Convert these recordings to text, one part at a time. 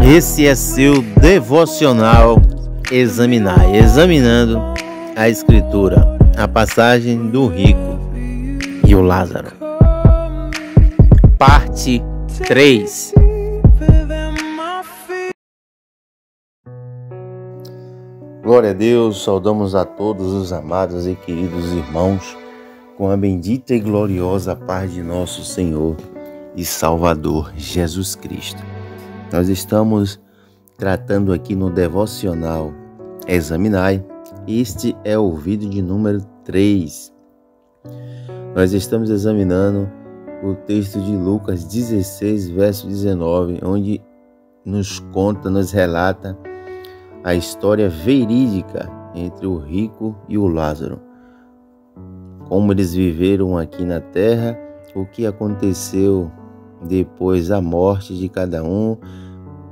Esse é seu devocional Examinar, examinando a Escritura, a passagem do rico e o Lázaro. Parte 3. Glória a Deus, saudamos a todos os amados e queridos irmãos com a bendita e gloriosa paz de nosso Senhor e Salvador Jesus Cristo. Nós estamos tratando aqui no devocional Examinai. Este é o vídeo de número 3. Nós estamos examinando o texto de Lucas 16, verso 19, onde nos relata a história verídica entre o rico e o Lázaro. Como eles viveram aqui na terra, o que aconteceu depois da morte de cada um,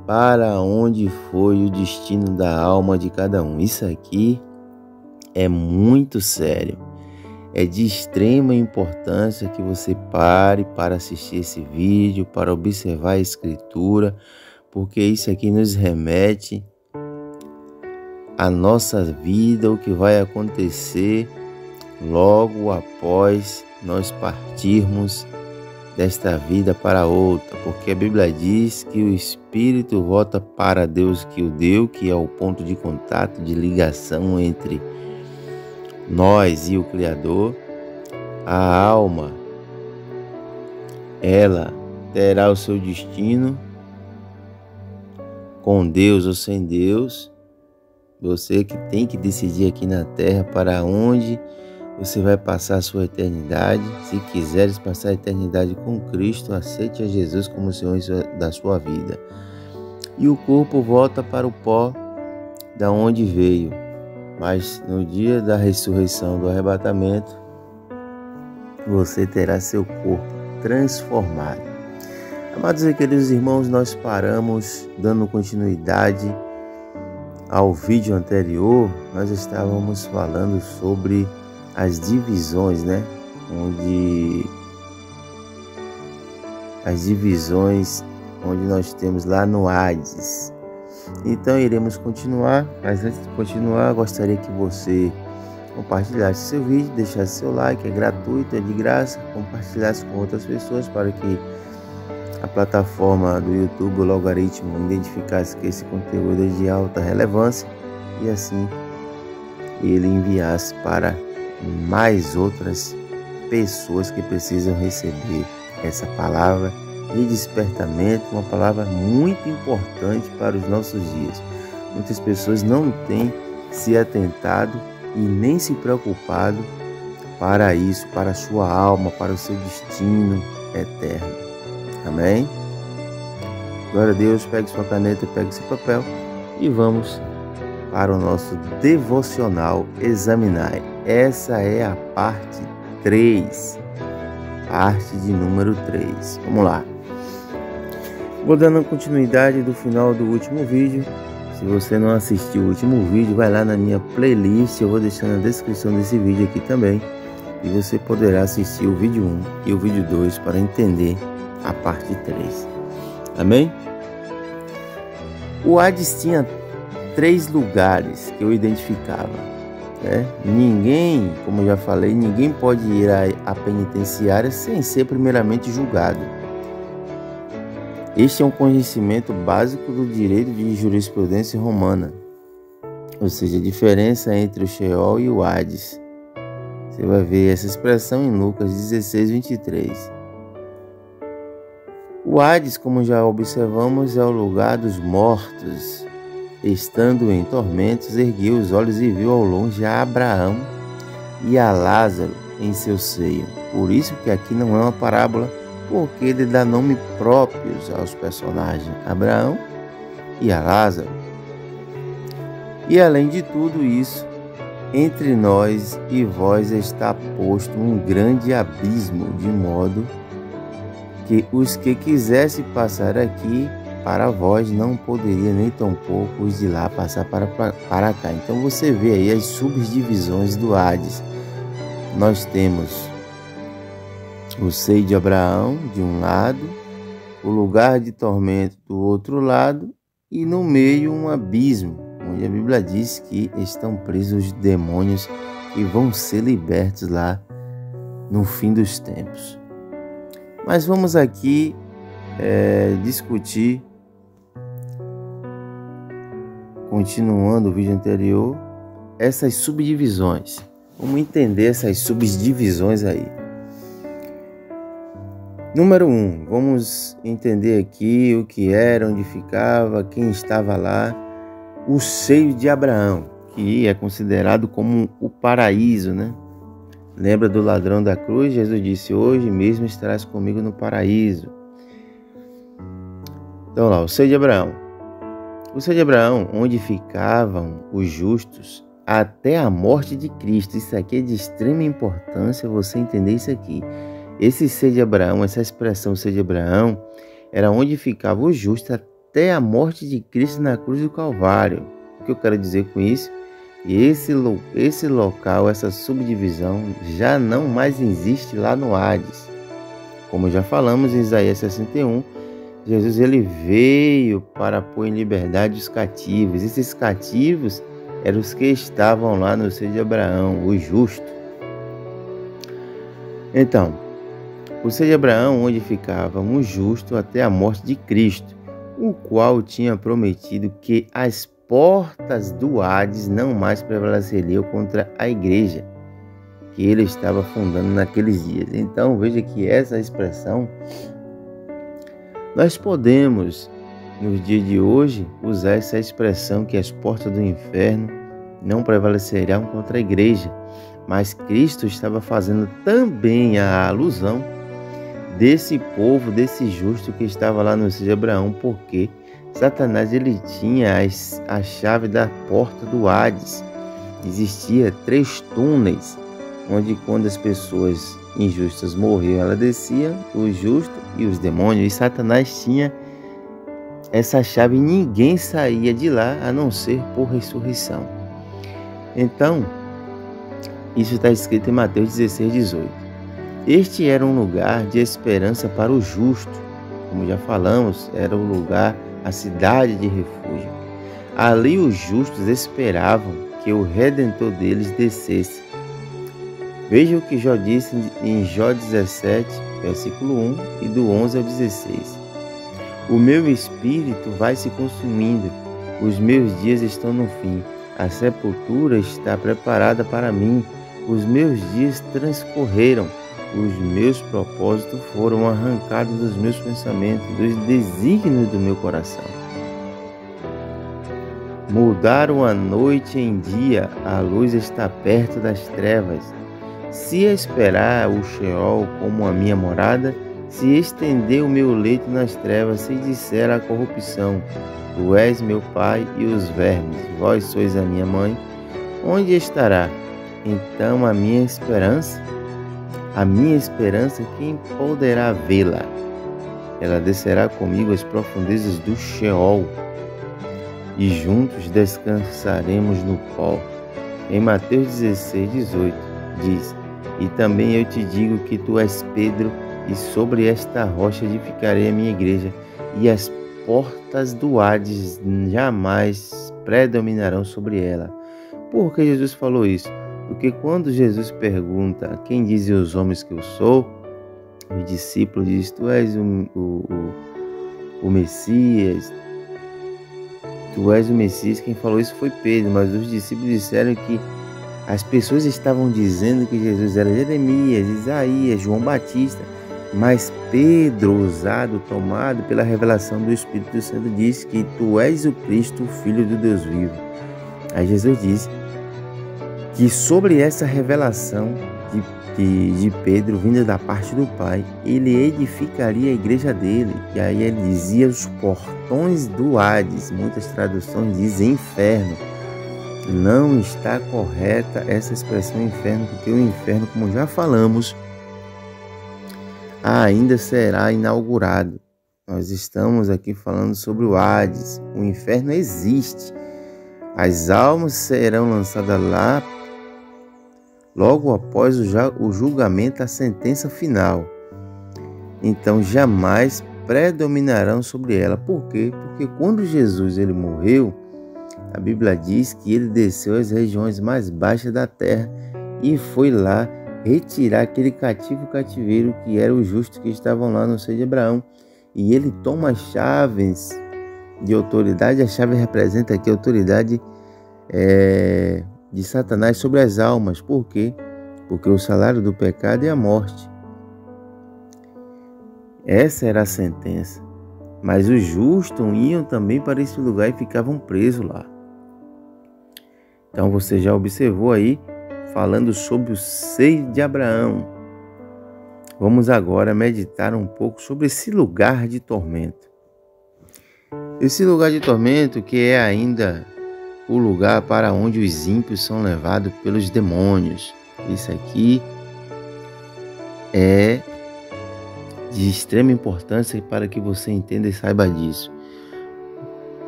para onde foi o destino da alma de cada um. Isso aqui é muito sério. É de extrema importância que você pare para assistir esse vídeo, para observar a Escritura, porque isso aqui nos remete à nossa vida, o que vai acontecer logo após nós partirmos desta vida para outra, porque a Bíblia diz que o Espírito volta para Deus que o deu, que é o ponto de contato, de ligação entre nós e o Criador. A alma, ela terá o seu destino com Deus ou sem Deus. Você que tem que decidir aqui na terra para onde você vai passar a sua eternidade. Se quiseres passar a eternidade com Cristo, aceite a Jesus como Senhor da sua vida. E o corpo volta para o pó da onde veio. Mas no dia da ressurreição, do arrebatamento, você terá seu corpo transformado. Amados e queridos irmãos, nós paramos dando continuidade ao vídeo anterior. Nós estávamos falando sobre as divisões, onde nós temos lá no Hades. Então iremos continuar, mas antes de continuar, gostaria que você compartilhasse seu vídeo, deixasse seu like, é gratuito, é de graça, compartilhasse com outras pessoas para que a plataforma do YouTube, o logaritmo, identificasse que esse conteúdo é de alta relevância e assim ele enviasse para mais outras pessoas que precisam receber essa palavra de despertamento, uma palavra muito importante para os nossos dias. Muitas pessoas não têm se atentado e nem se preocupado para isso, para a sua alma, para o seu destino eterno. Amém? Glória a Deus. Pegue sua caneta, pegue seu papel e vamos para o nosso devocional Examinar. Essa é a parte 3, parte de número 3. Vamos lá. Vou dando continuidade do final do último vídeo. Se você não assistiu o último vídeo, vai lá na minha playlist, eu vou deixar na descrição desse vídeo aqui também. E você poderá assistir o vídeo 1 e o vídeo 2 para entender a parte 3. Amém? O Hades tinha 3 lugares que eu identificava. Ninguém, como eu já falei, ninguém pode ir à penitenciária sem ser primeiramente julgado. Este é um conhecimento básico do direito de jurisprudência romana, ou seja, a diferença entre o Sheol e o Hades. Você vai ver essa expressão em Lucas 16, 23. O Hades, como já observamos, é o lugar dos mortos. Estando em tormentos, ergueu os olhos e viu ao longe a Abraão e a Lázaro em seu seio. Por isso que aqui não é uma parábola, porque ele dá nome próprios aos personagens, Abraão e a Lázaro. E além de tudo isso, entre nós e vós está posto um grande abismo, de modo que os que quisessem passar aqui para vós não poderia nem tampouco os de lá passar para cá. Então você vê aí as subdivisões do Hades. Nós temos o seio de Abraão de um lado o lugar de tormento do outro lado e no meio um abismo, onde a Bíblia diz que estão presos os demônios que vão ser libertos lá no fim dos tempos. Mas vamos aqui discutir, continuando o vídeo anterior, essas subdivisões. Vamos entender essas subdivisões aí. Número 1, vamos entender aqui o que era, onde ficava, quem estava lá. O seio de Abraão, que é considerado como o paraíso, né? Lembra do ladrão da cruz? Jesus disse: hoje mesmo estarás comigo no paraíso. Então lá, o seio de Abraão. O seio de Abraão, onde ficavam os justos até a morte de Cristo. Isso aqui é de extrema importância você entender isso aqui. Esse seio de Abraão, essa expressão seio de Abraão, era onde ficava o justo até a morte de Cristo na cruz do Calvário. O que eu quero dizer com isso? Esse local, essa subdivisão, já não mais existe lá no Hades. Como já falamos em Isaías 61, Jesus ele veio para pôr em liberdade os cativos. Esses cativos eram os que estavam lá no seio de Abraão, o justo. Então, o seio de Abraão, onde ficava um justo até a morte de Cristo, o qual tinha prometido que as portas do Hades não mais prevaleceriam contra a igreja que ele estava fundando naqueles dias. Então, veja que essa expressão, nós podemos, nos dias de hoje, usar essa expressão que as portas do inferno não prevalecerão contra a igreja. Mas Cristo estava fazendo também a alusão desse povo, desse justo que estava lá no seio de Abraão, porque Satanás ele tinha a chave da porta do Hades. Existia 3 túneis, onde quando as pessoas injustas morriam, ela descia, os justos e os demônios, e Satanás tinha essa chave e ninguém saía de lá a não ser por ressurreição. Então, isso está escrito em Mateus 16, 18. Este era um lugar de esperança para o justo. Como já falamos, era o lugar, a cidade de refúgio. Ali os justos esperavam que o Redentor deles descesse. Veja o que Jó disse em Jó 17, versículo 1 e do 11 ao 16. O meu espírito vai se consumindo, os meus dias estão no fim. A sepultura está preparada para mim, os meus dias transcorreram, os meus propósitos foram arrancados dos meus pensamentos, dos desígnios do meu coração. Mudaram a noite em dia, a luz está perto das trevas. Se esperar o Sheol como a minha morada, se estender o meu leito nas trevas, se disser a corrupção, tu és meu pai e os vermes, vós sois a minha mãe, onde estará então a minha esperança? A minha esperança, quem poderá vê-la? Ela descerá comigo às profundezas do Sheol, e juntos descansaremos no pó. Em Mateus 16, 18, diz: e também eu te digo que tu és Pedro, e sobre esta rocha edificarei a minha igreja, e as portas do Hades jamais predominarão sobre ela. Por que Jesus falou isso? Porque quando Jesus pergunta: quem dizem os homens que eu sou? Os discípulos dizem: tu és o Messias. Tu és o Messias. Quem falou isso foi Pedro, mas os discípulos disseram que as pessoas estavam dizendo que Jesus era Jeremias, Isaías, João Batista, mas Pedro, ousado, tomado pela revelação do Espírito Santo, disse que tu és o Cristo, o Filho do Deus vivo. Aí Jesus disse que sobre essa revelação de Pedro, vinda da parte do Pai, ele edificaria a igreja dele. E aí ele dizia os portões do Hades. Muitas traduções dizem inferno. Não está correta essa expressão inferno, porque o inferno, como já falamos, ainda será inaugurado. Nós estamos aqui falando sobre o Hades. O inferno existe. As almas serão lançadas lá logo após o julgamento, a sentença final. Então jamais predominarão sobre ela. Por quê? Porque quando Jesus ele morreu, a Bíblia diz que ele desceu às regiões mais baixas da terra e foi lá retirar aquele cativeiro que era os justos que estavam lá no seio de Abraão. E ele toma as chaves de autoridade. A chave representa aqui a autoridade de Satanás sobre as almas. Por quê? Porque o salário do pecado é a morte. Essa era a sentença. Mas os justos iam também para esse lugar e ficavam presos lá. Então você já observou aí, falando sobre o seio de Abraão. Vamos agora meditar um pouco sobre esse lugar de tormento. Esse lugar de tormento que é ainda o lugar para onde os ímpios são levados pelos demônios. Isso aqui é de extrema importância para que você entenda e saiba disso.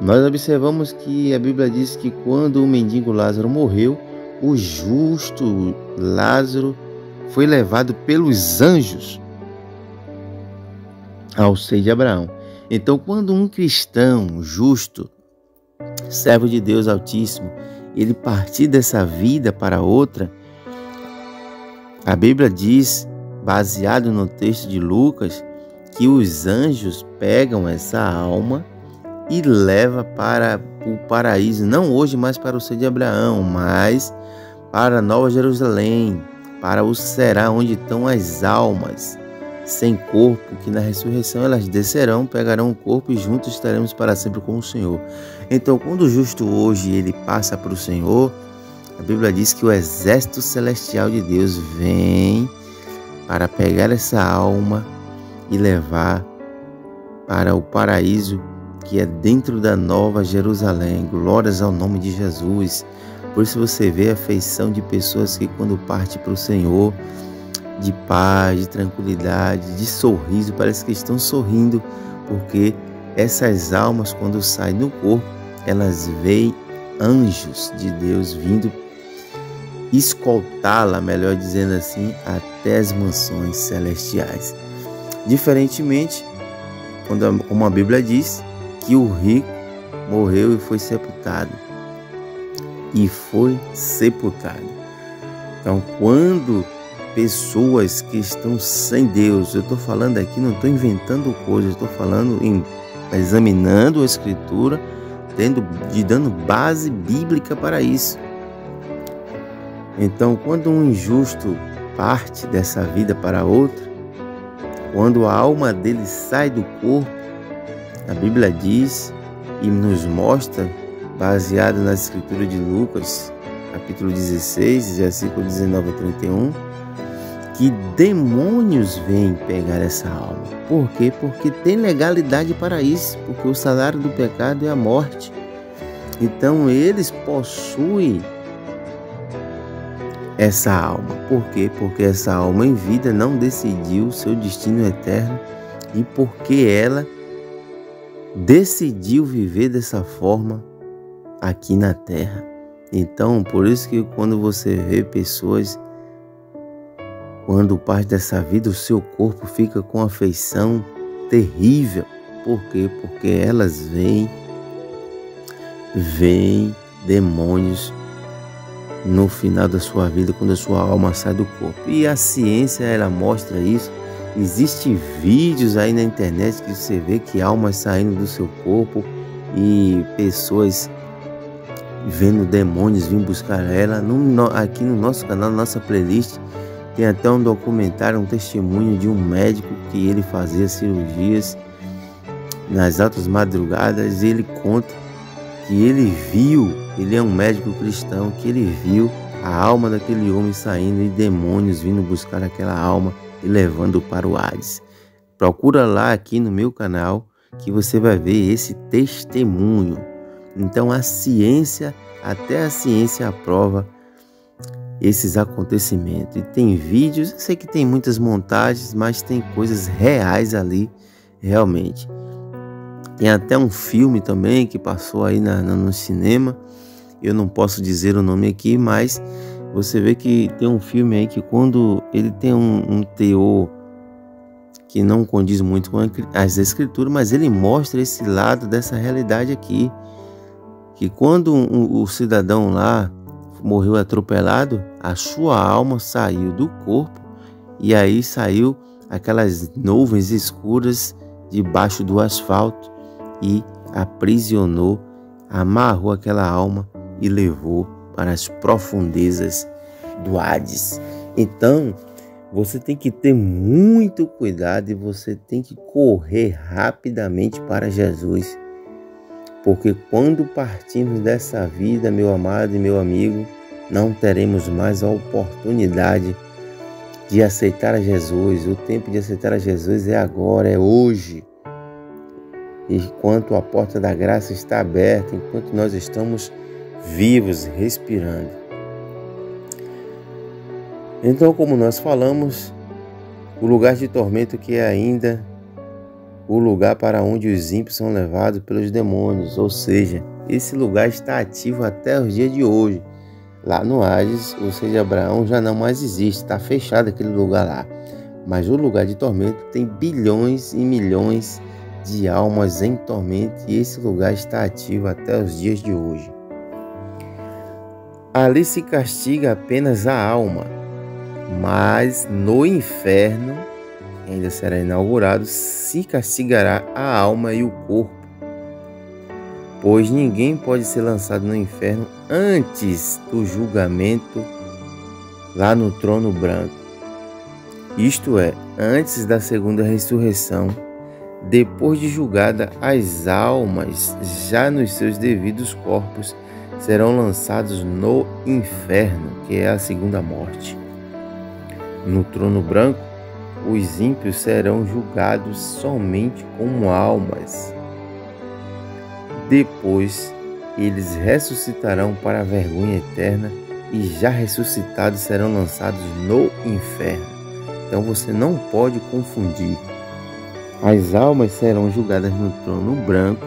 Nós observamos que a Bíblia diz que quando o mendigo Lázaro morreu, o justo Lázaro foi levado pelos anjos ao seio de Abraão. Então, quando um cristão justo, servo de Deus Altíssimo, ele partir dessa vida para outra, a Bíblia diz, baseado no texto de Lucas, que os anjos pegam essa alma e levam para o paraíso, não hoje mais para o seio de Abraão, mas para Nova Jerusalém, para o Será, onde estão as almas sem corpo, que na ressurreição elas descerão, pegarão o corpo e juntos estaremos para sempre com o Senhor. Então, quando o justo hoje ele passa para o Senhor, a Bíblia diz que o exército celestial de Deus vem para pegar essa alma e levar para o paraíso que é dentro da Nova Jerusalém. Glórias ao nome de Jesus. Por isso você vê a feição de pessoas que quando parte para o Senhor, de paz, de tranquilidade, de sorriso, parece que estão sorrindo, porque essas almas quando saem do corpo, elas veem anjos de Deus vindo escoltá-la, melhor dizendo assim, até as mansões celestiais. Diferentemente, como a Bíblia diz, que o rico morreu e foi sepultado. E foi sepultado. Então, quando pessoas que estão sem Deus, eu estou falando aqui, não estou inventando coisas, estou falando examinando a Escritura, dando base bíblica para isso. Então, quando um injusto parte dessa vida para outra, quando a alma dele sai do corpo, a Bíblia diz e nos mostra, baseado na Escritura de Lucas, capítulo 16, versículo 19 a 31, que demônios vêm pegar essa alma. Por quê? Porque tem legalidade para isso, porque o salário do pecado é a morte. Então eles possuem essa alma. Por quê? Porque essa alma em vida não decidiu o seu destino eterno e porque ela decidiu viver dessa forma aqui na terra. Então, por isso que quando você vê pessoas, quando parte dessa vida, o seu corpo fica com afeição terrível. Por quê? Porque elas veem demônios no final da sua vida, quando a sua alma sai do corpo. E a ciência, ela mostra isso. Existem vídeos aí na internet que você vê que almas saindo do seu corpo e pessoas vendo demônios vir buscar ela. Aqui no nosso canal, na nossa playlist, tem até um documentário, um testemunho de um médico que ele fazia cirurgias nas altas madrugadas. Ele conta que ele viu, ele é um médico cristão, que ele viu a alma daquele homem saindo e demônios vindo buscar aquela alma e levando para o Hades. Procura lá aqui no meu canal que você vai ver esse testemunho. Então a ciência, até a ciência aprova esses acontecimentos. E tem vídeos, eu sei que tem muitas montagens, mas tem coisas reais ali, realmente. Tem até um filme também que passou aí no cinema. Eu não posso dizer o nome aqui, mas você vê que tem um filme aí que quando ele tem um teor que não condiz muito com as escrituras, mas ele mostra esse lado dessa realidade aqui, que quando o cidadão lá morreu atropelado, a sua alma saiu do corpo e aí saiu aquelas nuvens escuras debaixo do asfalto e aprisionou, amarrou aquela alma e levou para as profundezas do Hades. Então, você tem que ter muito cuidado e você tem que correr rapidamente para Jesus. Porque quando partirmos dessa vida, meu amado e meu amigo, não teremos mais a oportunidade de aceitar a Jesus. O tempo de aceitar a Jesus é agora, é hoje. Enquanto a porta da graça está aberta, enquanto nós estamos vivos, respirando. Então, como nós falamos, o lugar de tormento que é ainda o lugar para onde os ímpios são levados pelos demônios, ou seja, esse lugar está ativo até os dias de hoje. Lá no Hades, ou seja, Abraão já não mais existe, está fechado aquele lugar lá. Mas o lugar de tormento tem bilhões e milhões de almas em tormento e esse lugar está ativo até os dias de hoje. Ali se castiga apenas a alma, mas no inferno, que ainda será inaugurado, se castigará a alma e o corpo, pois ninguém pode ser lançado no inferno antes do julgamento lá no trono branco. Isto é, antes da segunda ressurreição, depois de julgada, as almas, já nos seus devidos corpos, serão lançados no inferno, que é a segunda morte. No trono branco, os ímpios serão julgados somente como almas. Depois, eles ressuscitarão para a vergonha eterna e já ressuscitados serão lançados no inferno. Então você não pode confundir. As almas serão julgadas no trono branco,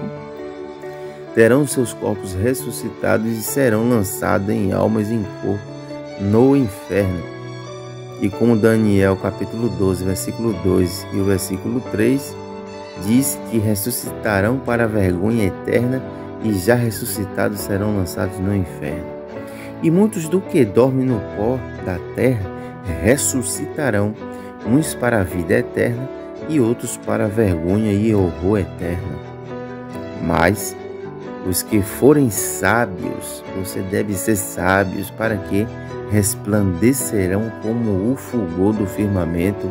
terão seus corpos ressuscitados e serão lançados em almas e em corpo no inferno. E como Daniel capítulo 12, versículo 2 e o versículo 3 diz que ressuscitarão para a vergonha eterna e já ressuscitados serão lançados no inferno. E muitos do que dormem no pó da terra ressuscitarão, uns para a vida eterna e outros para a vergonha e horror eterno. Mas os que forem sábios, você deve ser sábios, para que resplandecerão como o fulgor do firmamento,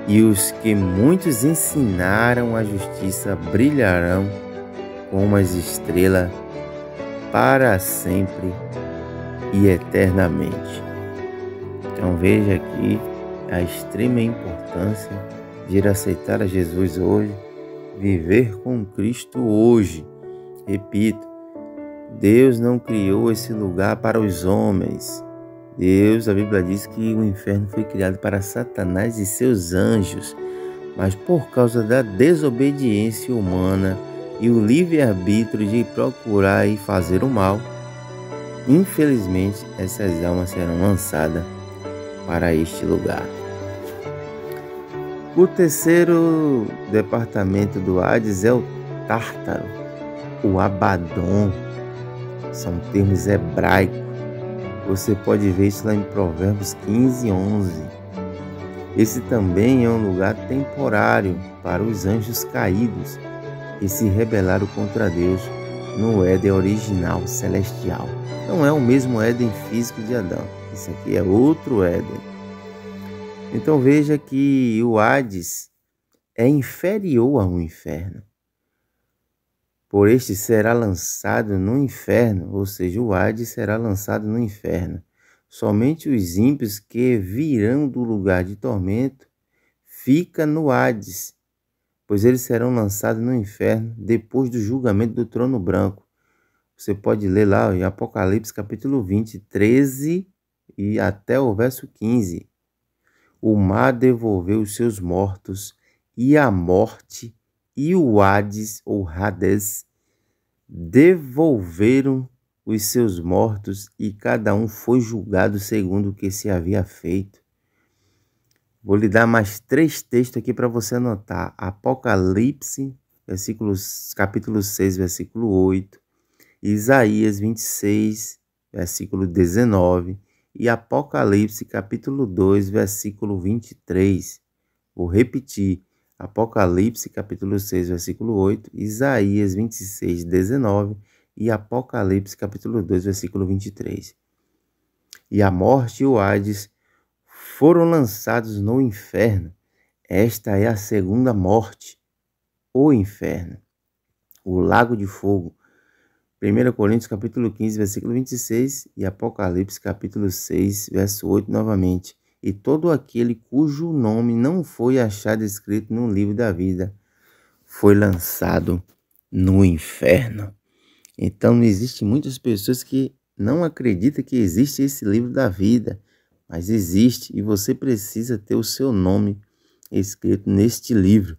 e os que muitos ensinaram a justiça brilharão como as estrelas para sempre e eternamente. Então veja aqui a extrema importância de ir aceitar a Jesus hoje, viver com Cristo hoje. Repito, Deus não criou esse lugar para os homens. Deus, a Bíblia diz que o inferno foi criado para Satanás e seus anjos, mas por causa da desobediência humana e o livre-arbítrio de procurar e fazer o mal, infelizmente essas almas serão lançadas para este lugar. O terceiro departamento do Hades é o Tártaro, o Abaddon, são termos hebraicos. Você pode ver isso lá em Provérbios 15, 11. Esse também é um lugar temporário para os anjos caídos que se rebelaram contra Deus no Éden original celestial. Não é o mesmo Éden físico de Adão. Isso aqui é outro Éden. Então veja que o Hades é inferior ao inferno. Por este será lançado no inferno, ou seja, o Hades será lançado no inferno. Somente os ímpios que virão do lugar de tormento fica no Hades, pois eles serão lançados no inferno depois do julgamento do trono branco. Você pode ler lá em Apocalipse capítulo 20, 13 e até o verso 15. O mar devolveu os seus mortos e a morte e o Hades, ou Hades, devolveram os seus mortos e cada um foi julgado segundo o que se havia feito. Vou lhe dar mais 3 textos aqui para você anotar. Apocalipse, capítulo 6, versículo 8. Isaías 26, versículo 19. E Apocalipse, capítulo 2, versículo 23. Vou repetir. Apocalipse, capítulo 6, versículo 8. Isaías 26, 19. E Apocalipse, capítulo 2, versículo 23. E a morte e o Hades foram lançados no inferno. Esta é a segunda morte, o inferno, o lago de fogo. 1 Coríntios capítulo 15, versículo 26 e Apocalipse capítulo 6, verso 8 novamente. E todo aquele cujo nome não foi achado escrito no livro da vida foi lançado no inferno. Então, existem muitas pessoas que não acreditam que existe esse livro da vida, mas existe e você precisa ter o seu nome escrito neste livro.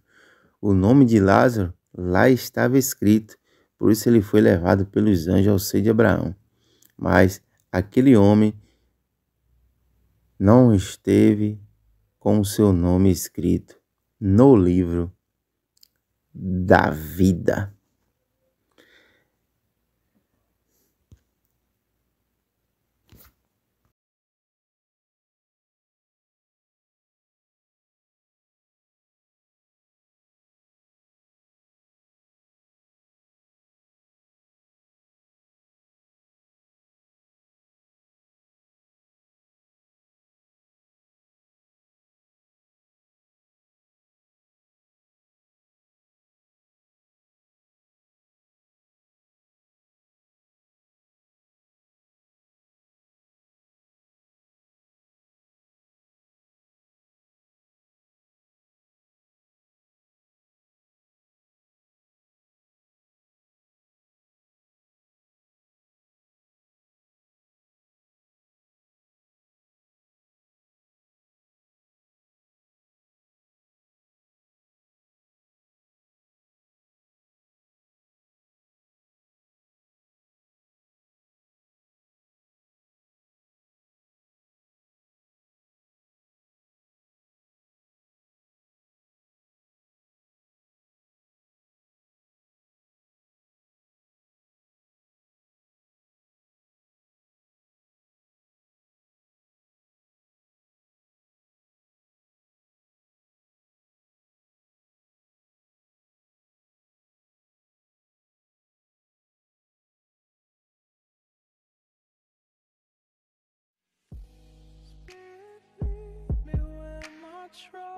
O nome de Lázaro lá estava escrito, por isso ele foi levado pelos anjos ao seio de Abraão. Mas aquele homem não esteve com o seu nome escrito no livro da vida. Spirit, lead me where my trust